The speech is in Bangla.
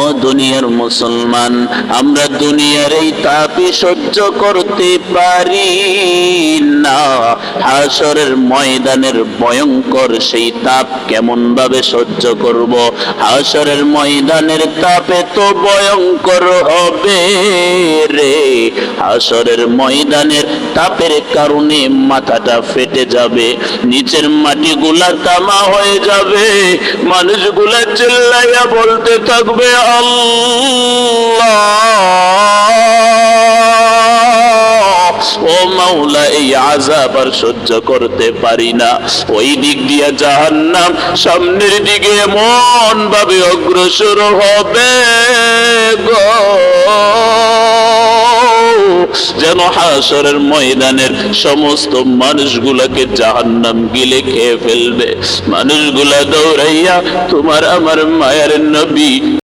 ও দুনিয়ার মুসলমান, আমরা দুনিয়ার এই তাপই সহ্য করতে পারি না, হাশরের ময়দানের ভয়ঙ্কর সেই তাপ কেমন ভাবে সহ্য করব? হাশরের ময়দানের তাপ এত ভয়ঙ্কর হবে রে, হাশরের ময়দানের তাপের কারণে মাথাটা ফেটে যাবে, নিচের মাটিগুলা তামা হয়ে যাবে, মানুষগুলা চিল্লাইয়া বলতে থাকবে আল্লাহ, ও মাওলা, এই আযাব আর সহ্য করতে পারি না। ওই দিক দিয়ে জাহান্নাম সামনের দিকে এমন ভাবে অগ্রসর হবে গো, যেন হাশরের ময়দানের সমস্ত মানুষগুলাকে জাহান্নাম গিলে খেয়ে ফেলবে। মানুষগুলা দৌড়াইয়া তোমার আমার মায়ের নবী